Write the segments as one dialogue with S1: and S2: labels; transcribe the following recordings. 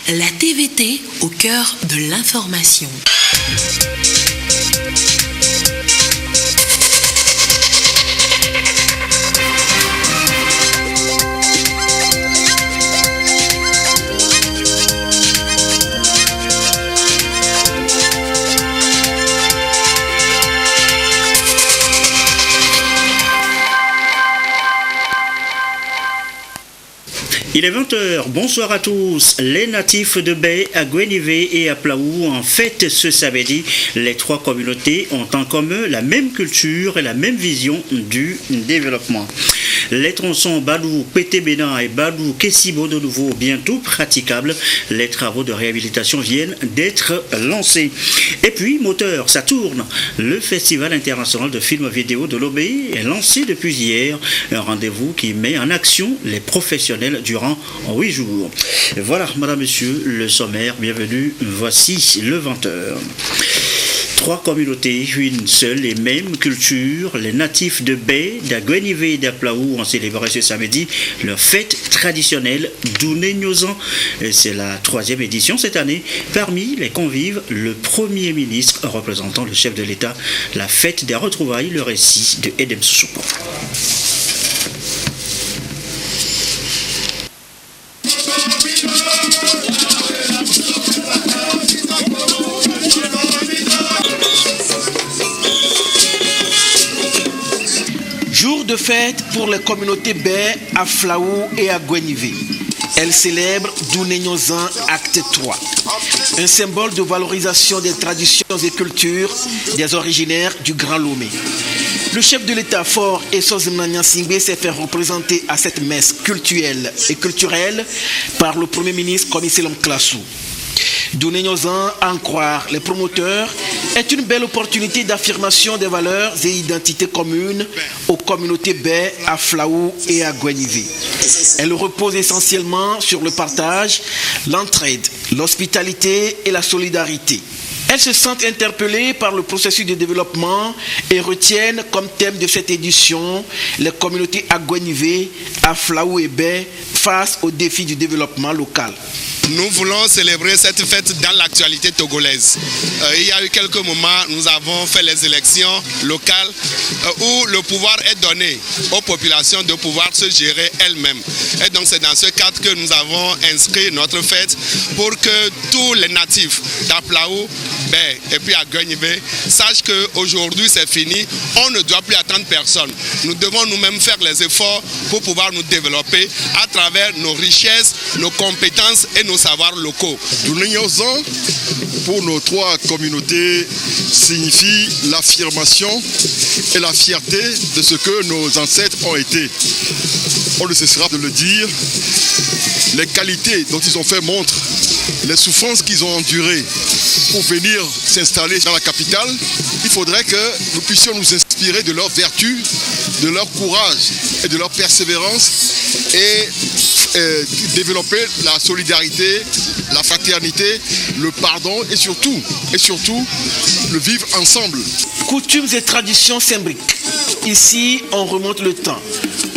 S1: La TVT au cœur de l'information.
S2: Il est 20h, bonsoir à tous. Les natifs de Baie, à Guenivé et à Plaou en fête ce samedi. Les trois communautés ont en commun la même culture et la même vision du développement. Les tronçons Badou, Pété-Bénin et Badou, Kessibo de nouveau bientôt praticables. Les travaux de réhabilitation viennent d'être lancés. Et puis, moteur, ça tourne. Le Festival international de films vidéo de l'Obéi est lancé depuis hier. Un rendez-vous qui met en action les professionnels durant 8 jours. Voilà, madame, monsieur, le sommaire. Bienvenue. Voici le 20h. Trois communautés, une seule et même culture. Les natifs de Baie, d'Aguenivé et d'Aplaou ont célébré ce samedi leur fête traditionnelle d'Ouné-Niozan. C'est la 3e édition cette année. Parmi les convives, le Premier ministre représentant le chef de l'État. La fête des retrouvailles, le récit de Edem Soupo.
S3: Jour de fête pour les communautés Baie, à Flaou et à Guenivé. Elle célèbre Douné-Niozan Acte 3, un symbole de valorisation des traditions et cultures des originaires du Grand Lomé. Le chef de l'État fort Essoz-Mnagnan Singbe s'est fait représenter à cette messe culturelle et culturelle par le Premier ministre Komisselom Klassou. Douné-Niozan, à en croire les promoteurs, est une belle opportunité d'affirmation des valeurs et identités communes aux communautés Baie, à Flaou et à Guenivé. Elle repose essentiellement sur le partage, l'entraide, l'hospitalité et la solidarité. Elles se sentent interpellées par le processus de développement et retiennent comme thème de cette édition les communautés à Guenivé, à Flaou et Baie face aux défis du développement local.
S4: Nous voulons célébrer cette fête dans l'actualité togolaise. Il y a eu quelques moments, nous avons fait les élections locales où le pouvoir est donné aux populations de pouvoir se gérer elles-mêmes. Et donc c'est dans ce cadre que nous avons inscrit notre fête pour que tous les natifs d'Aplaou, Baie et puis à Guenivé sachent qu'aujourd'hui c'est fini. On ne doit plus attendre personne. Nous devons nous-mêmes faire les efforts pour pouvoir nous développer à travers nos richesses, nos compétences et nos savoirs locaux.
S5: Douné-Niozan, pour nos trois communautés, signifie l'affirmation et la fierté de ce que nos ancêtres ont été. On ne cessera de le dire, les qualités dont ils ont fait montre, les souffrances qu'ils ont endurées pour venir s'installer dans la capitale. Il faudrait que nous puissions nous inspirer de leur vertu, de leur courage et de leur persévérance et développer la solidarité, la fraternité, le pardon et surtout le vivre ensemble.
S3: Coutumes et traditions s'imbriquent. Ici, on remonte le temps,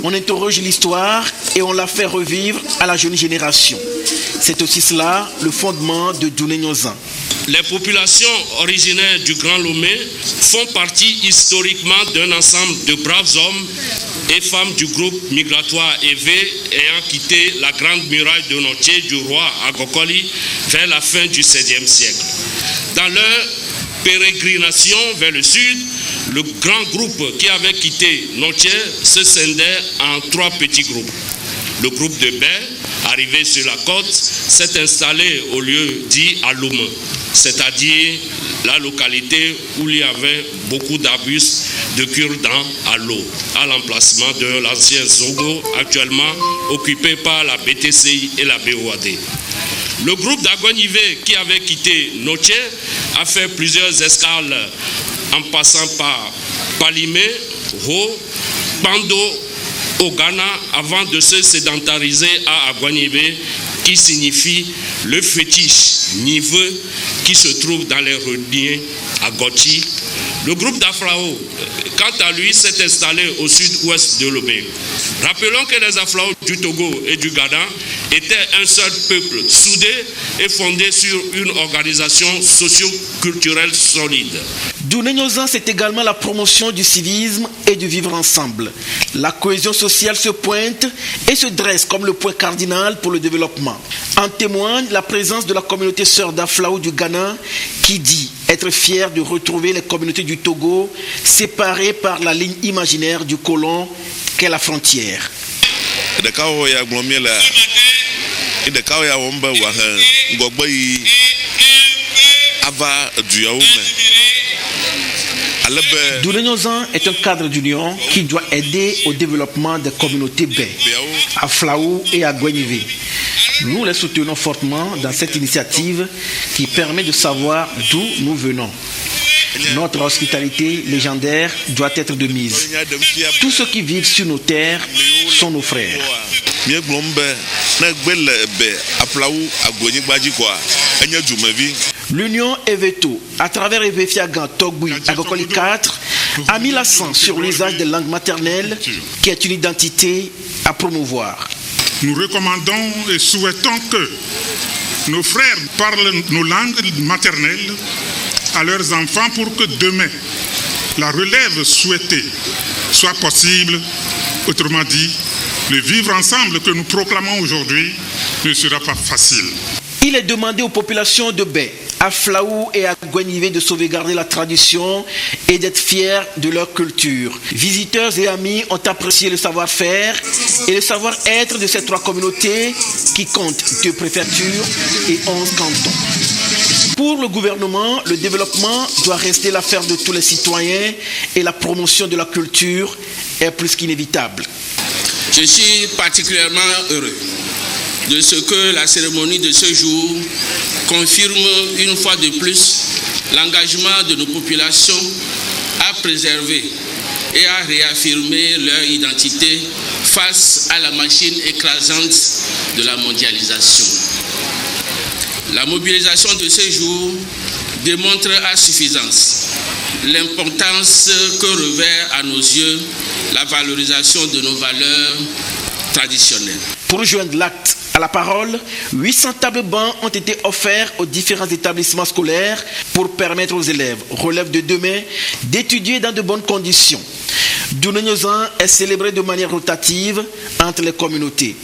S3: on interroge l'histoire et on la fait revivre à la jeune génération. C'est aussi cela le fondement de Douné-Niozan.
S6: Les populations originaires du Grand Lomé font partie historiquement d'un ensemble de braves hommes et femmes du groupe migratoire Evé ayant quitté la grande muraille de Notier du roi Agokoli vers la fin du XVIe siècle. Dans leur pérégrination vers le sud, le grand groupe qui avait quitté Notier se scindait en 3 petits groupes. Le groupe de Baie, arrivé sur la côte, s'est installé au lieu dit Aloum, c'est-à-dire la localité où il y avait beaucoup d'arbustes de cure-dents à l'eau, à l'emplacement de l'ancien Zogo, actuellement occupé par la BTCI et la BOAD. Le groupe d'Aguenivé qui avait quitté Notier a fait plusieurs escales en passant par Palimé, Ho, Bando, au Ghana avant de se sédentariser à Aguenivé, qui signifie le fétiche niveux qui se trouve dans les reliers à Goti, Le groupe d'Aflao, quant à lui, s'est installé au sud-ouest de Lomé. Rappelons que les Aflao du Togo et du Ghana étaient un seul peuple, soudé et fondé sur une organisation socio-culturelle solide.
S3: Dounegnozan, c'est également la promotion du civisme et du vivre ensemble. La cohésion sociale se pointe et se dresse comme le point cardinal pour le développement. En témoigne la présence de la communauté sœur d'Aflao du Ghana qui dit être fière de retrouver les communautés du Togo séparées par la ligne imaginaire du colon qu'est la frontière. Dounegnozan est un cadre d'union qui doit aider au développement des communautés Bé, à Flaou et à Gwenyvé. Nous les soutenons fortement dans cette initiative qui permet de savoir d'où nous venons. Notre hospitalité légendaire doit être de mise. Tous ceux qui vivent sur nos terres sont nos frères. L'Union Eveto, à travers Evefiagan, Togboui, Agokoli 4, a mis l'accent sur l'usage des langues maternelles qui est une identité à promouvoir.
S7: Nous recommandons et souhaitons que nos frères parlent nos langues maternelles à leurs enfants pour que demain, la relève souhaitée soit possible. Autrement dit, le vivre ensemble que nous proclamons aujourd'hui ne sera pas facile.
S3: Il est demandé aux populations de Bé, à Flaou et à Gwenyvé de sauvegarder la tradition et d'être fiers de leur culture. Visiteurs et amis ont apprécié le savoir-faire et le savoir-être de ces trois communautés qui comptent 2 préfectures et 11 cantons. Pour le gouvernement, le développement doit rester l'affaire de tous les citoyens et la promotion de la culture est plus qu'inévitable.
S6: Je suis particulièrement heureux de ce que la cérémonie de ce jour confirme une fois de plus l'engagement de nos populations à préserver et à réaffirmer leur identité face à la machine écrasante de la mondialisation. La mobilisation de ce jour démontre à suffisance l'importance que revêt à nos yeux la valorisation de nos valeurs traditionnelles.
S3: Pour joindre l'acte à la parole, 800 tables bancs ont été offerts aux différents établissements scolaires pour permettre aux élèves relève de demain d'étudier dans de bonnes conditions. Dounegnozan est célébré de manière rotative entre les communautés.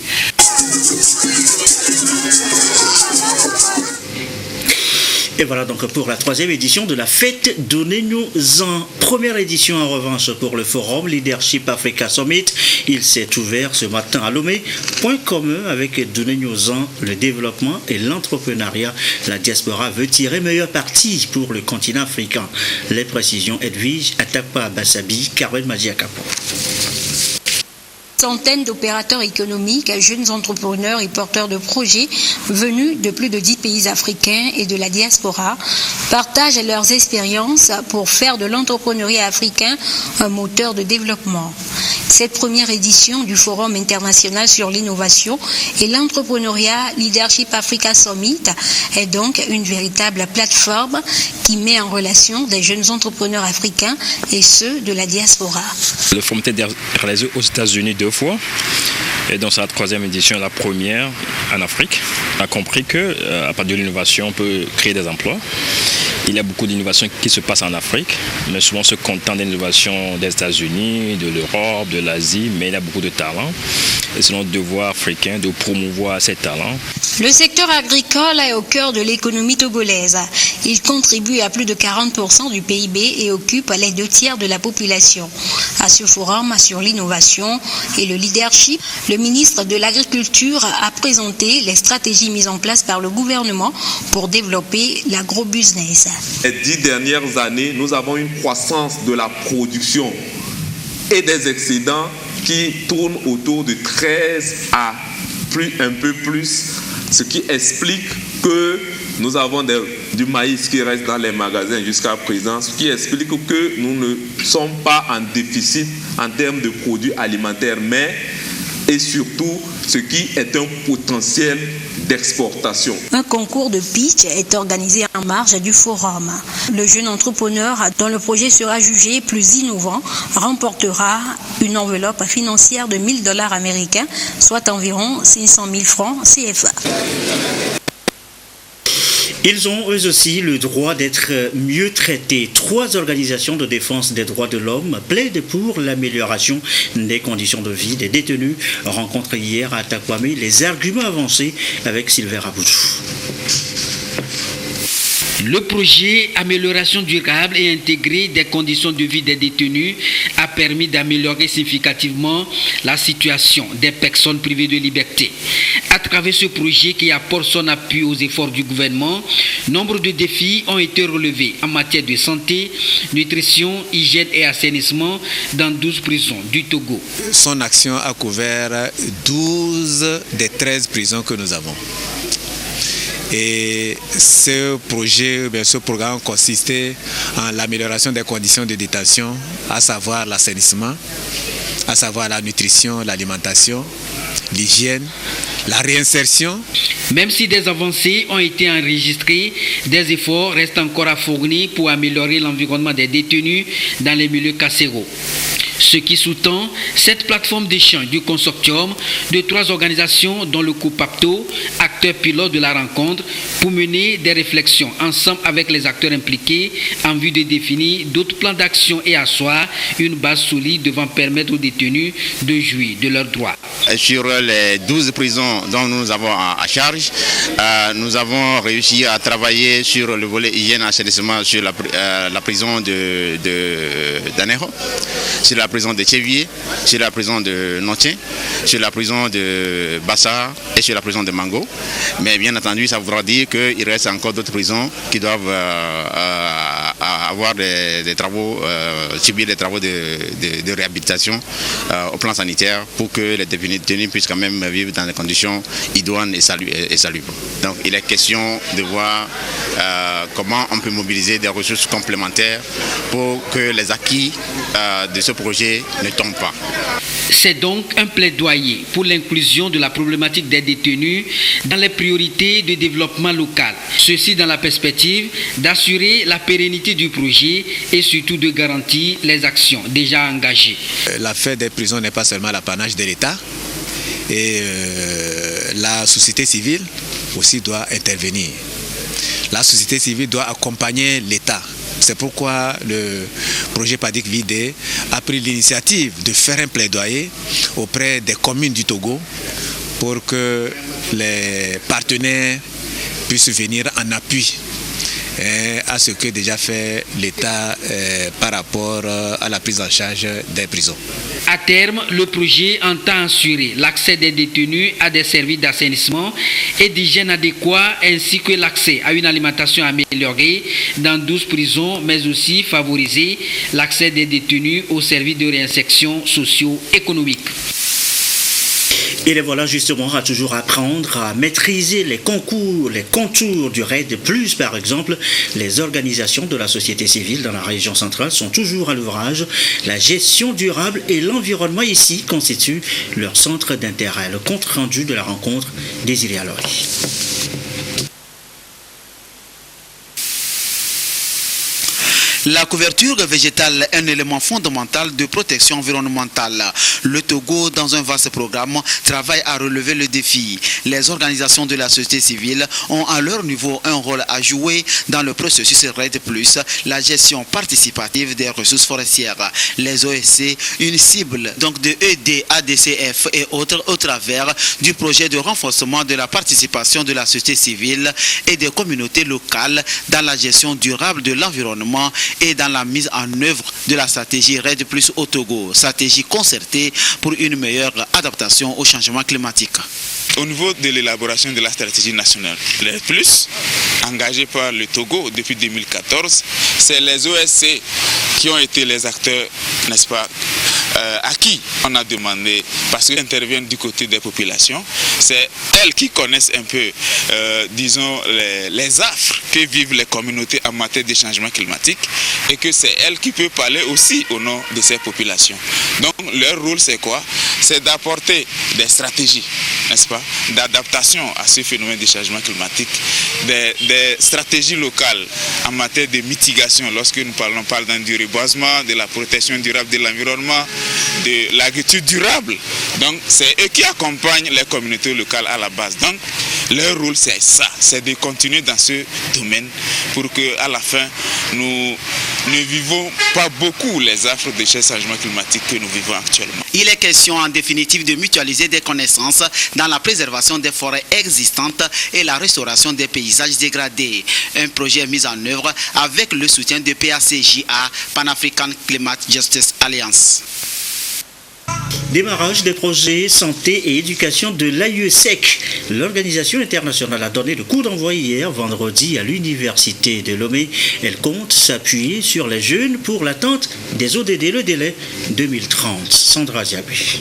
S2: Et voilà donc pour la 3e édition de la fête Dounegnozan. Première édition en revanche pour le forum Leadership Africa Summit. Il s'est ouvert ce matin à Lomé. Point commun avec Dounegnozan, le développement et l'entrepreneuriat. La diaspora veut tirer meilleur parti pour le continent africain. Les précisions Edwige Atakpa Bassabi, Carmen Madiakapo.
S8: Centaines d'opérateurs économiques, jeunes entrepreneurs et porteurs de projets venus de plus de 10 pays africains et de la diaspora partagent leurs expériences pour faire de l'entrepreneuriat africain un moteur de développement. Cette première édition du Forum international sur l'innovation et l'entrepreneuriat Leadership Africa Summit est donc une véritable plateforme qui met en relation des jeunes entrepreneurs africains et ceux de la diaspora.
S9: Le forum a été réalisé aux États-Unis 2 fois. Et dans sa 3e édition, la première en Afrique, on a compris qu'à partir de l'innovation, on peut créer des emplois. Il y a beaucoup d'innovations qui se passent en Afrique, mais souvent on se contente d'innovations des États-Unis, de l'Europe, de l'Asie, mais il y a beaucoup de talents. Et c'est notre devoir africain de promouvoir ces talents.
S8: Le secteur agricole est au cœur de l'économie togolaise. Il contribue à plus de 40% du PIB et occupe les 2/3 de la population. À ce forum sur l'innovation et le leadership, le ministre de l'Agriculture a présenté les stratégies mises en place par le gouvernement pour développer l'agrobusiness.
S10: Les 10 dernières années, nous avons une croissance de la production et des excédents qui tournent autour de 13 à un peu plus, ce qui explique que nous avons du maïs qui reste dans les magasins jusqu'à présent, ce qui explique que nous ne sommes pas en déficit en termes de produits alimentaires, mais et surtout ce qui est un potentiel d'exportation.
S8: Un concours de pitch est organisé en marge du forum. Le jeune entrepreneur dont le projet sera jugé plus innovant remportera une enveloppe financière de $1,000 américains, soit environ 500 000 francs CFA.
S2: Ils ont eux aussi le droit d'être mieux traités. 3 organisations de défense des droits de l'homme plaident pour l'amélioration des conditions de vie des détenus. Rencontre hier à Takwame, les arguments avancés avec Sylvain Raboudou.
S11: Le projet Amélioration durable et intégrée des conditions de vie des détenus a permis d'améliorer significativement la situation des personnes privées de liberté. À travers ce projet qui apporte son appui aux efforts du gouvernement, nombre de défis ont été relevés en matière de santé, nutrition, hygiène et assainissement dans 12 prisons du Togo.
S12: Son action a couvert 12 des 13 prisons que nous avons. Et ce programme consistait en l'amélioration des conditions de détention, à savoir l'assainissement, à savoir la nutrition, l'alimentation, l'hygiène, la réinsertion.
S11: Même si des avancées ont été enregistrées, des efforts restent encore à fournir pour améliorer l'environnement des détenus dans les milieux carcéraux. Ce qui sous-tend cette plateforme d'échange du consortium de 3 organisations dont le COPAPTO, acteur pilote de la rencontre, pour mener des réflexions ensemble avec les acteurs impliqués en vue de définir d'autres plans d'action et asseoir une base solide devant permettre aux détenus de jouir de leurs droits.
S13: Sur les 12 prisons dont nous avons à charge, nous avons réussi à travailler sur le volet hygiène et assainissement sur la prison d'Anéro, sur la prison de Tchévier, sur la prison de Notien, sur la prison de Bassa et sur la prison de Mango. Mais bien entendu, ça voudra dire qu'il reste encore d'autres prisons qui doivent avoir des travaux, subir des travaux de réhabilitation au plan sanitaire pour que les détenus puissent quand même vivre dans des conditions idoines et salubres. Donc il est question de voir comment on peut mobiliser des ressources complémentaires pour que les acquis de ce projet ne tombent pas.
S11: C'est donc un plaidoyer pour l'inclusion de la problématique des détenus dans les priorités de développement local. Ceci dans la perspective d'assurer la pérennité du projet et surtout de garantir les actions déjà engagées.
S12: L'affaire des prisons n'est pas seulement l'apanage de l'État et la société civile aussi doit intervenir. La société civile doit accompagner l'État. C'est pourquoi le projet PADIC VIDE a pris l'initiative de faire un plaidoyer auprès des communes du Togo pour que les partenaires puissent venir en appui à ce que déjà fait l'État par rapport à la prise en charge des prisons.
S11: À terme, le projet entend assurer l'accès des détenus à des services d'assainissement et d'hygiène adéquats ainsi que l'accès à une alimentation améliorée dans 12 prisons, mais aussi favoriser l'accès des détenus aux services de réinsertion socio-économique.
S2: Et les voilà justement à toujours apprendre à maîtriser les contours du RAID+, par exemple. Les organisations de la société civile dans la région centrale sont toujours à l'ouvrage. La gestion durable et l'environnement ici constituent leur centre d'intérêt. Le compte rendu de la rencontre Désiré Aloy.
S14: La couverture végétale est un élément fondamental de protection environnementale. Le Togo, dans un vaste programme, travaille à relever le défi. Les organisations de la société civile ont à leur niveau un rôle à jouer dans le processus RAID+, la gestion participative des ressources forestières. Les OSC, une cible donc de ED, ADCF et autres au travers du projet de renforcement de la participation de la société civile et des communautés locales dans la gestion durable de l'environnement et dans la mise en œuvre de la stratégie RAID+ au Togo, stratégie concertée pour une meilleure adaptation au changement climatique.
S15: Au niveau de l'élaboration de la stratégie nationale RAID+, engagée par le Togo depuis 2014, c'est les OSC qui ont été les acteurs, n'est-ce pas, à qui on a demandé, parce qu'elles interviennent du côté des populations, c'est elles qui connaissent un peu, disons, les affres que vivent les communautés en matière de changement climatique, et que c'est elles qui peuvent parler aussi au nom de ces populations. Donc leur rôle c'est quoi? C'est d'apporter des stratégies, n'est-ce pas, d'adaptation à ce phénomène de changement climatique, des stratégies locales en matière de mitigation, lorsque nous parlons du reboisement, de la protection durable de l'environnement, de l'agriculture durable. Donc c'est eux qui accompagnent les communautés locales à la base. Donc leur rôle c'est ça, c'est de continuer dans ce domaine pour qu'à la fin nous ne vivons pas beaucoup les affres de ces changements climatiques que nous vivons actuellement.
S14: Il est question en définitive de mutualiser des connaissances dans la préservation des forêts existantes et la restauration des paysages dégradés. Un projet mis en œuvre avec le soutien de PACJA, Pan-African Climate Justice Alliance.
S2: Démarrage des projets santé et éducation de l'AIESEC. L'organisation internationale a donné le coup d'envoi hier, vendredi, à l'université de Lomé. Elle compte s'appuyer sur les jeunes pour l'atteinte des ODD, le délai 2030. Sandra Diaby.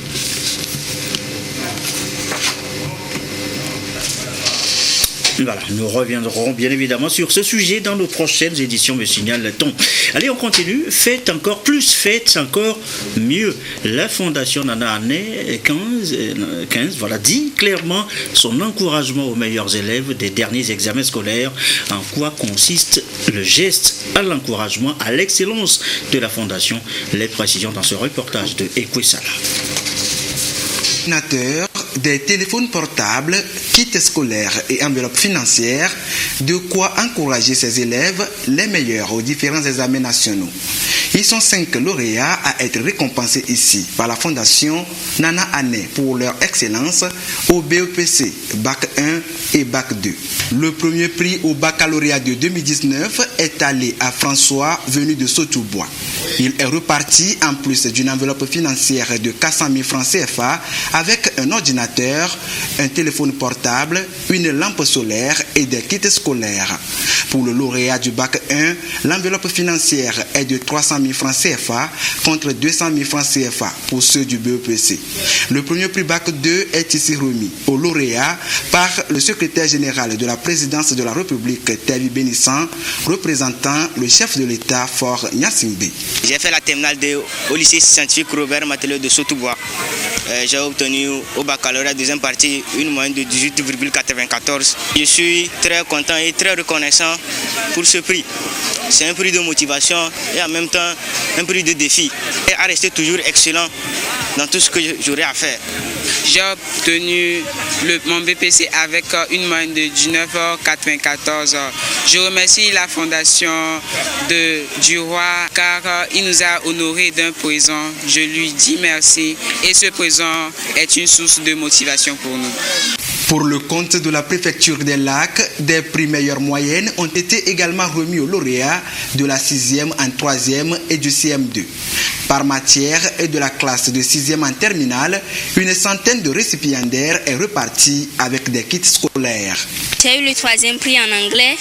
S2: Voilà, nous reviendrons bien évidemment sur ce sujet dans nos prochaines éditions, me signale-t-on. Allez, on continue. Faites encore plus, faites encore mieux. La Fondation Nana Année 15 voilà, dit clairement son encouragement aux meilleurs élèves des derniers examens scolaires. En quoi consiste le geste à l'encouragement, à l'excellence de la Fondation? Les précisions dans ce reportage de Ekwesala.
S16: Des téléphones portables, kits scolaires et enveloppes financières, de quoi encourager ses élèves les meilleurs aux différents examens nationaux. Ils sont 5 lauréats à être récompensés ici par la Fondation Nana Année pour leur excellence au BEPC, Bac 1 et Bac 2. Le premier prix au baccalauréat de 2019 est allé à François, venu de Sotoubois. Il est reparti en plus d'une enveloppe financière de 400 000 francs CFA avec un ordinateur, un téléphone portable, une lampe solaire et des kits scolaires. Pour le lauréat du Bac 1, l'enveloppe financière est de 300 000 francs CFA contre 200 000 francs CFA pour ceux du BEPC. Le premier prix Bac 2 est ici remis au lauréat par le secrétaire général de la présidence de la République, Tavi Bénissan, représentant le chef de l'État, Fort Nyasingbe.
S17: J'ai fait la terminale au lycée scientifique Robert Matelot de Sotoubois. J'ai obtenu au baccalauréat deuxième partie une moyenne de 18,94. Je suis très content et très reconnaissant pour ce prix. C'est un prix de motivation et en même temps un prix de défi. Et à rester toujours excellent dans tout ce que j'aurai à faire.
S18: J'ai obtenu mon BPC avec une moyenne de 19,94. Je remercie la fondation du roi car il nous a honorés d'un présent. Je lui dis merci et ce présent est une source de motivation pour nous.
S16: Pour le compte de la préfecture des Lacs, des prix meilleures moyennes ont été également remis aux lauréats de la 6e en 3e et du CM2. Par matière et de la classe de 6e en terminale, une centaine de récipiendaires est repartie avec des kits scolaires.
S19: J'ai eu le 3e prix en anglais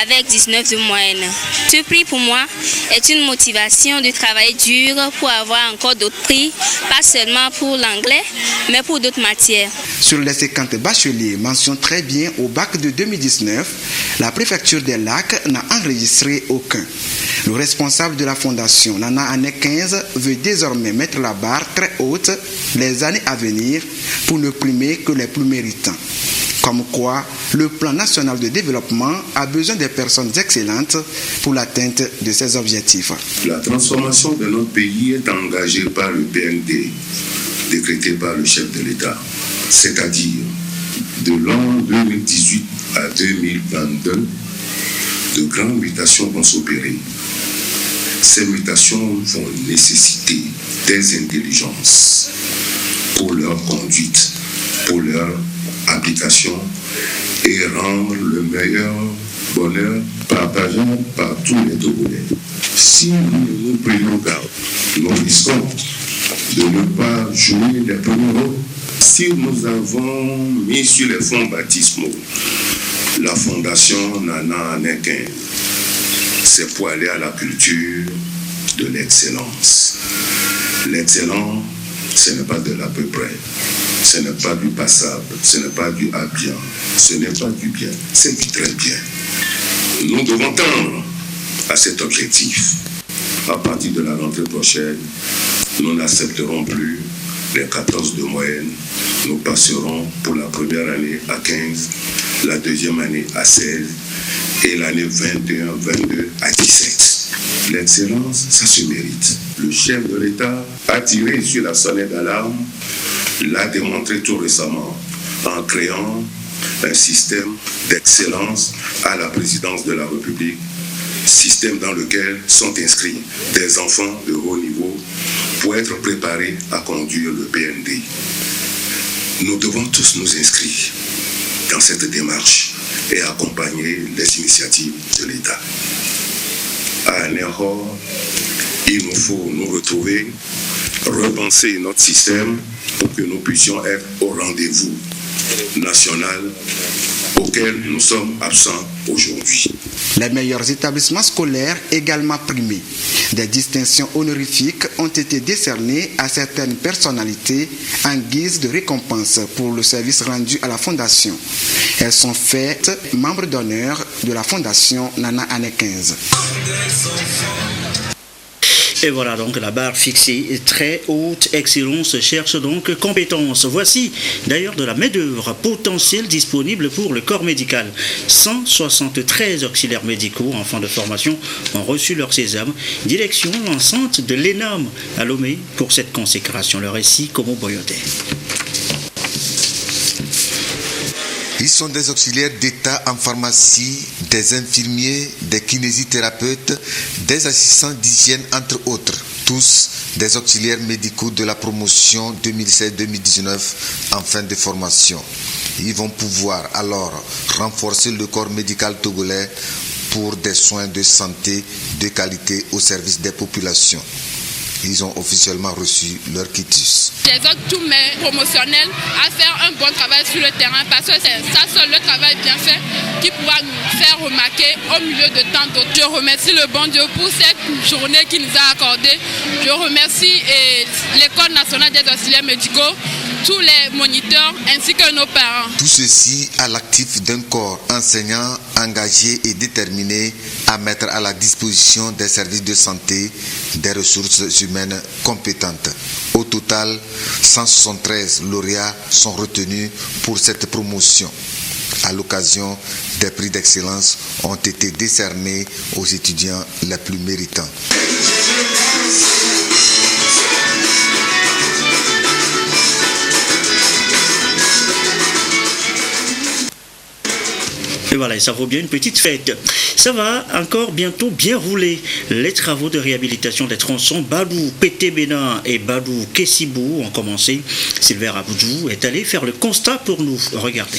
S19: avec 19 de moyenne. Ce prix pour moi est une motivation de travailler dur pour avoir encore d'autres prix, pas seulement pour l'anglais, mais pour d'autres matières.
S16: Sur les 50 bacheliers mentionnent très bien au bac de 2019, la préfecture des Lacs n'a enregistré aucun. Le responsable de la fondation Nana Année 15 veut désormais mettre la barre très haute les années à venir pour ne primer que les plus méritants. Comme quoi, le plan national de développement a besoin des personnes excellentes pour l'atteinte de ses objectifs.
S20: La transformation de notre pays est engagée par le PND, décrété par le chef de l'État. C'est-à-dire, de l'an 2018 à 2022, de grandes mutations vont s'opérer. Ces mutations vont nécessiter des intelligences pour leur conduite, pour leur application et rendre le meilleur bonheur partageable par tous les Togolais. Si nous nous prenons garde, nous risquons de ne pas jouer les premiers rôles. Si nous avons mis sur les fonds baptismaux la fondation Nana Année 15, c'est pour aller à la culture de l'excellence. L'excellent, ce n'est pas de l'à peu près, ce n'est pas du passable, ce n'est pas du à bien, ce n'est pas du bien, c'est du très bien. Nous devons tendre à cet objectif. À partir de la rentrée prochaine, nous n'accepterons plus les 14 de moyenne. Nous passerons pour la première année à 15, la deuxième année à 16 et l'année 21-22 à 17. L'excellence, ça se mérite. Le chef de l'État a tiré sur la sonnette d'alarme, l'a démontré tout récemment en créant un système d'excellence à la présidence de la République, système dans lequel sont inscrits des enfants de haut niveau pour être préparés à conduire le PND. Nous devons tous nous inscrire dans cette démarche et accompagner les initiatives de l'État. À Nioro, il nous faut nous retrouver, repenser notre système pour que nous puissions être au rendez-vous national auquel nous sommes absents aujourd'hui.
S16: Les meilleurs établissements scolaires également primés. Des distinctions honorifiques ont été décernées à certaines personnalités en guise de récompense pour le service rendu à la Fondation. Elles sont faites membres d'honneur de la Fondation Nana Année 15.
S2: Et voilà donc la barre fixée, très haute excellence cherche donc compétence. Voici d'ailleurs de la main-d'œuvre potentielle disponible pour le corps médical. 173 auxiliaires médicaux en fin de formation ont reçu leur sésame. Direction l'enceinte de l'ENAM à Lomé pour cette consécration. Le récit Komo Boyote.
S21: Ils sont des auxiliaires d'État en pharmacie, des infirmiers, des kinésithérapeutes, des assistants d'hygiène, entre autres. Tous des auxiliaires médicaux de la promotion 2016-2019 en fin de formation. Ils vont pouvoir alors renforcer le corps médical togolais pour des soins de santé de qualité au service des populations. Ils ont officiellement reçu leur quitus.
S22: J'exhorte tous mes promotionnels à faire un bon travail sur le terrain parce que c'est ça seul le travail bien fait qui pourra nous faire remarquer au milieu de tant d'autres. Je remercie le bon Dieu pour cette journée qu'il nous a accordée. Je remercie l'École nationale des auxiliaires médicaux, tous les moniteurs ainsi que nos parents.
S21: Tout ceci à l'actif d'un corps enseignant, engagé et déterminé à mettre à la disposition des services de santé des ressources humaines compétentes. Au total, 173 lauréats sont retenus pour cette promotion. À l'occasion, des prix d'excellence ont été décernés aux étudiants les plus méritants.
S2: Et voilà, ça vaut bien une petite fête. Ça va encore bientôt bien rouler. Les travaux de réhabilitation des tronçons Badou, Pété-Bénin et Badou, Kessibou ont commencé. Sylvain Aboudou est allé faire le constat pour nous. Regardez.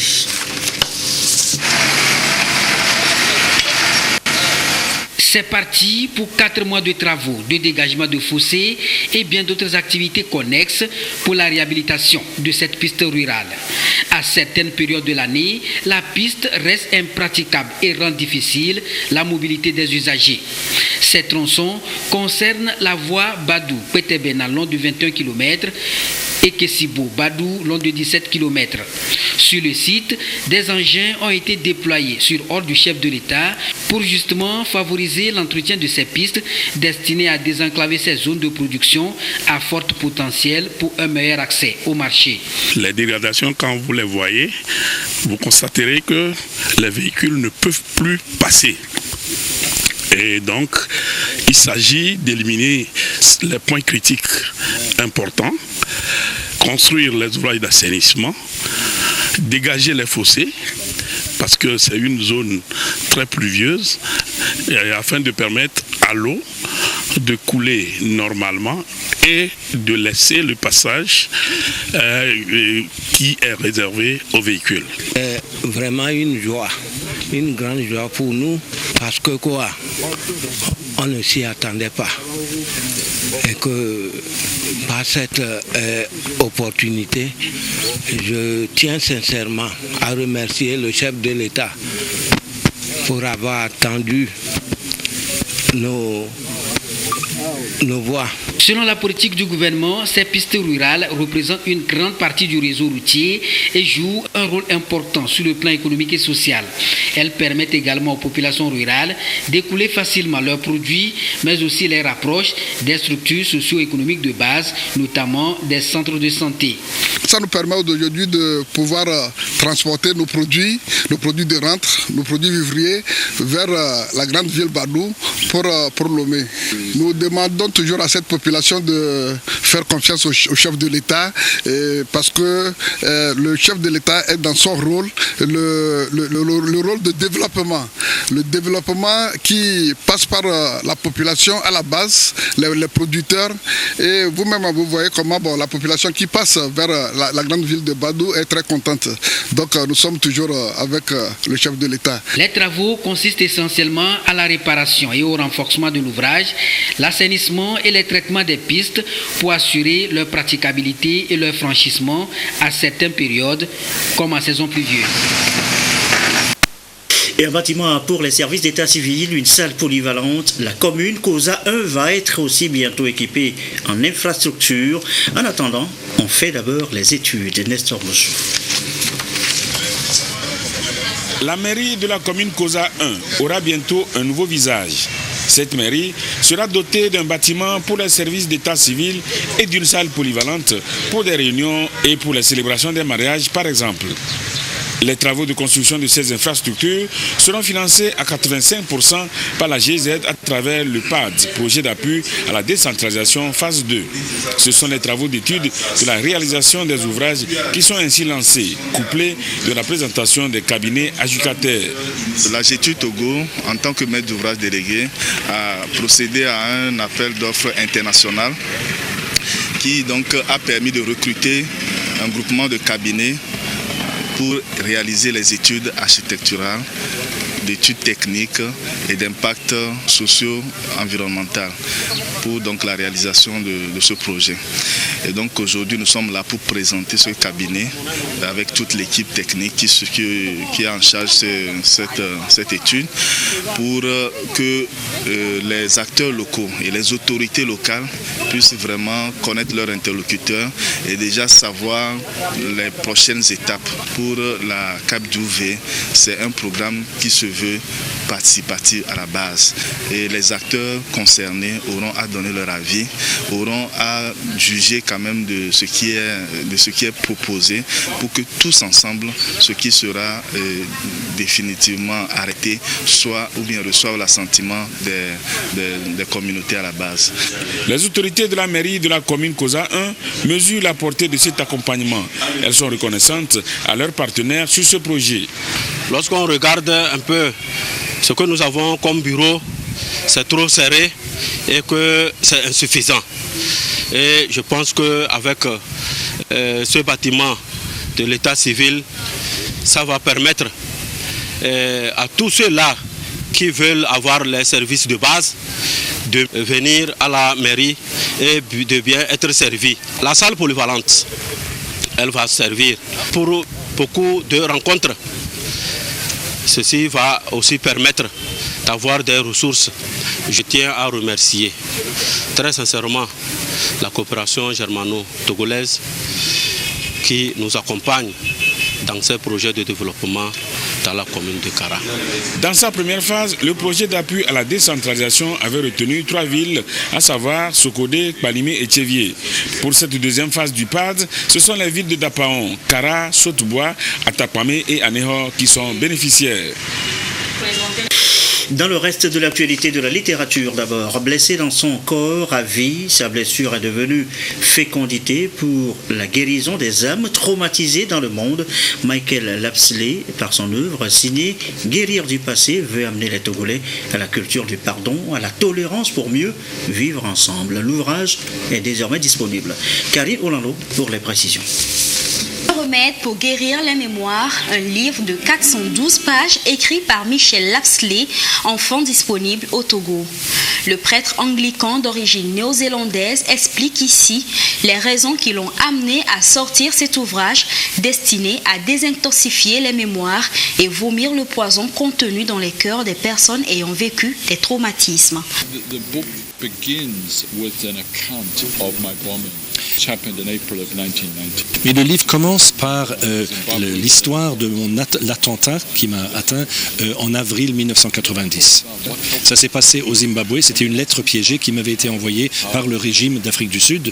S11: C'est parti pour 4 mois de travaux, de dégagement de fossés et bien d'autres activités connexes pour la réhabilitation de cette piste rurale. À certaines périodes de l'année, la piste reste impraticable et rend difficile la mobilité des usagers. Ces tronçons concernent la voie Badou-Pété-Bénin long de 21 km et Kessibou-Badou long de 17 km. Sur le site, des engins ont été déployés sur ordre du chef de l'État pour justement favoriser l'entretien de ces pistes destinées à désenclaver ces zones de production à fort potentiel pour un meilleur accès au marché.
S23: Les dégradations, quand vous les voyez, vous constaterez que les véhicules ne peuvent plus passer. Et donc, il s'agit d'éliminer les points critiques importants, construire les ouvrages d'assainissement, dégager les fossés, parce que c'est une zone très pluvieuse, afin de permettre à l'eau de couler normalement et de laisser le passage qui est réservé aux véhicules.
S24: C'est vraiment une joie, une grande joie pour nous, parce que quoi, on ne s'y attendait pas. Et que par cette opportunité, je tiens sincèrement à remercier le chef de l'État pour avoir attendu nos nos voies.
S11: Selon la politique du gouvernement, ces pistes rurales représentent une grande partie du réseau routier et jouent un rôle important sur le plan économique et social. Elles permettent également aux populations rurales d'écouler facilement leurs produits, mais aussi les rapprochent des structures socio-économiques de base, notamment des centres de santé.
S1: Ça nous permet aujourd'hui de pouvoir transporter nos produits de rente, nos produits vivriers vers la grande ville Badou pour Lomé. Nous demandons toujours à cette population de faire confiance au chef de l'État parce que le chef de l'État est dans son rôle, le rôle de développement. Le développement qui passe par la population à la base, les producteurs. Et vous-même, vous voyez comment la population qui passe vers la grande ville de Badou est très contente. Donc nous sommes toujours avec le chef de l'État.
S11: Les travaux consistent essentiellement à la réparation et au renforcement de l'ouvrage, l'assainissement et les traitements des pistes pour assurer leur praticabilité et leur franchissement à certaines périodes, comme en saison pluvieuse.
S2: Et un bâtiment pour les services d'état civil, une salle polyvalente, la commune COSA 1 va être aussi bientôt équipée en infrastructure. En attendant, on fait d'abord les études. Nestor Mochou.
S4: La mairie de la commune COSA 1 aura bientôt un nouveau visage. Cette mairie sera dotée d'un bâtiment pour les services d'état civil et d'une salle polyvalente pour des réunions et pour les célébrations des mariages par exemple. Les travaux de construction de ces infrastructures seront financés à 85% par la GIZ à travers le PAD, projet d'appui à la décentralisation phase 2. Ce sont les travaux d'étude de la réalisation des ouvrages qui sont ainsi lancés, couplés de la présentation des cabinets adjudicataires.
S5: La GTU Togo, en tant que maître d'ouvrage délégué, a procédé à un appel d'offres international qui donc a permis de recruter un groupement de cabinets pour réaliser les études architecturales, d'études techniques et d'impact socio-environnemental pour donc la réalisation de ce projet. Et donc aujourd'hui nous sommes là pour présenter ce cabinet avec toute l'équipe technique qui est en charge de cette étude pour que les acteurs locaux et les autorités locales puissent vraiment connaître leurs interlocuteurs et déjà savoir les prochaines étapes pour la CAP d'UV. C'est un programme qui se veut participatif à la base et les acteurs concernés auront à donner leur avis, auront à juger quand même de ce qui est proposé pour que tous ensemble, ce qui sera définitivement arrêté, soit ou bien reçoivent l'assentiment des communautés à la base.
S4: Les autorités de la mairie de la commune COSA 1 mesurent la portée de cet accompagnement. Elles sont reconnaissantes à leurs partenaires sur ce projet.
S24: Lorsqu'on regarde un peu ce que nous avons comme bureau, c'est trop serré et que c'est insuffisant. Et je pense qu'avec ce bâtiment de l'état civil, ça va permettre à tous ceux-là qui veulent avoir les services de base de venir à la mairie et de bien être servis. La salle polyvalente, elle va servir pour beaucoup de rencontres. Ceci va aussi permettre d'avoir des ressources. Je tiens à remercier très sincèrement la coopération germano-togolaise qui nous accompagne dans ces projets de développement dans la commune de Kara.
S4: Dans sa première phase, le projet d'appui à la décentralisation avait retenu 3 villes, à savoir Sokodé, Kpalimé et Tchévié. Pour cette deuxième phase du PAD, ce sont les villes de Dapaon, Kara, Sotoubois, Atapamé et Anéhor qui sont bénéficiaires.
S2: Dans le reste de l'actualité de la littérature d'abord, blessé dans son corps à vie, sa blessure est devenue fécondité pour la guérison des âmes traumatisées dans le monde. Michael Lapsley, par son œuvre signée Guérir du passé, veut amener les Togolais à la culture du pardon, à la tolérance pour mieux vivre ensemble. L'ouvrage est désormais disponible. Karine Orlando pour les précisions.
S7: Remède pour guérir les mémoires, un livre de 412 pages écrit par Michael Lapsley, enfant disponible au Togo. Le prêtre anglican d'origine néo-zélandaise explique ici les raisons qui l'ont amené à sortir cet ouvrage destiné à désintoxifier les mémoires et vomir le poison contenu dans les cœurs des personnes ayant vécu des traumatismes.
S3: Mais le livre commence par l'histoire de l'attentat qui m'a atteint en avril 1990. Ça s'est passé au Zimbabwe, c'était une lettre piégée qui m'avait été envoyée par le régime d'Afrique du Sud.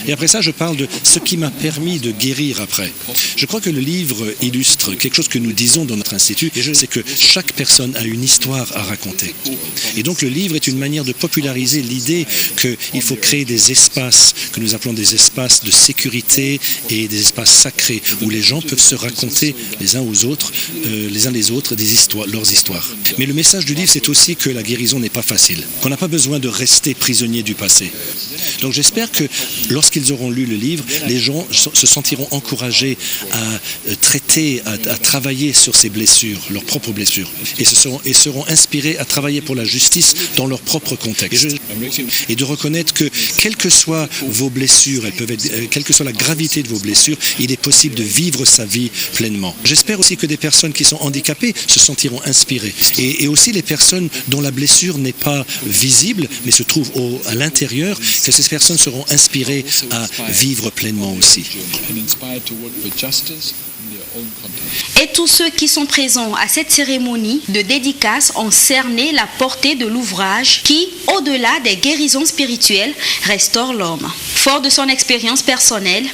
S3: Et après ça, je parle de ce qui m'a permis de guérir après. Je crois que le livre illustre quelque chose que nous disons dans notre institut, c'est que chaque personne a une histoire à raconter. Et donc le livre est une manière de populariser l'idée qu'il faut créer des espaces que nous appelons des espaces de sécurité et des espaces sacrés où les gens peuvent se raconter les uns les autres leurs histoires. Mais le message du livre, c'est aussi que la guérison n'est pas facile, qu'on n'a pas besoin de rester prisonnier du passé. Donc j'espère que lorsqu'ils auront lu le livre, les gens se sentiront encouragés à traiter, à travailler sur ces blessures, leurs propres blessures, et seront inspirés à travailler pour la justice dans leur propre contexte. Et de reconnaître que, quelles que soient vos blessures, quelle que soit la gravité de vos blessures, il est possible de vivre sa vie pleinement. J'espère aussi que des personnes qui sont handicapées se sentiront inspirées. Et aussi les personnes dont la blessure n'est pas visible, mais se trouve à l'intérieur, que ces personnes seront inspirées à vivre pleinement aussi.
S7: Et tous ceux qui sont présents à cette cérémonie de dédicace ont cerné la portée de l'ouvrage qui, au-delà des guérisons spirituelles, restaure l'homme. Fort de son expérience personnelle,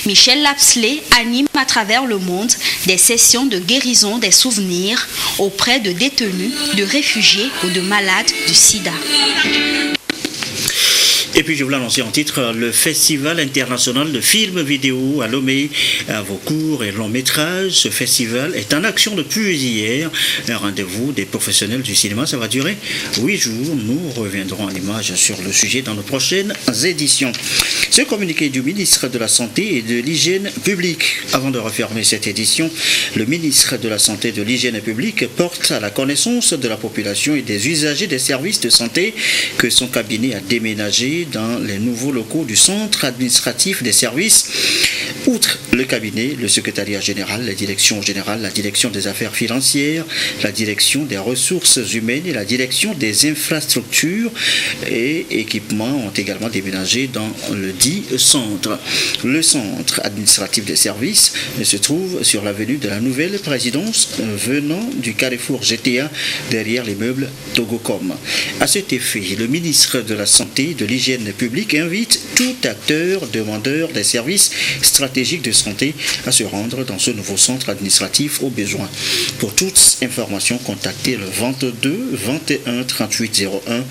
S7: Michel Lapsley anime à travers le monde des sessions de guérison des souvenirs auprès de détenus, de réfugiés ou de malades du sida.
S2: Et puis je vous l'annoncer en titre, le Festival international de films vidéo à Lomé, à vos courts et longs métrages. Ce festival est en action depuis hier. Un rendez-vous des professionnels du cinéma, ça va durer 8 jours. Nous reviendrons en images sur le sujet dans nos prochaines éditions. Ce communiqué du ministre de la Santé et de l'Hygiène publique. Avant de refermer cette édition, le ministre de la Santé et de l'Hygiène publique porte à la connaissance de la population et des usagers des services de santé que son cabinet a déménagé dans les nouveaux locaux du centre administratif des services. Outre le cabinet, le secrétariat général, la direction générale, la direction des affaires financières, la direction des ressources humaines et la direction des infrastructures et équipements ont également déménagé dans le dit centre. Le centre administratif des services se trouve sur l'avenue de la Nouvelle Présidence venant du carrefour GTA derrière l'immeuble Togocom. À cet effet, le ministre de la Santé et de l'Hygiène publique invite tout acteur demandeur des services stratégiques de santé à se rendre dans ce nouveau centre administratif au besoin. Pour toutes informations, contactez le 22 21 38 01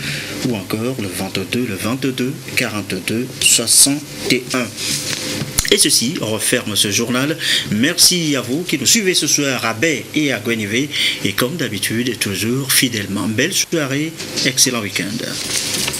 S2: ou encore le 22 42 61. Et ceci referme ce journal. Merci à vous qui nous suivez ce soir à Bay et à Guenivé. Et comme d'habitude, toujours fidèlement, belle soirée, excellent week-end.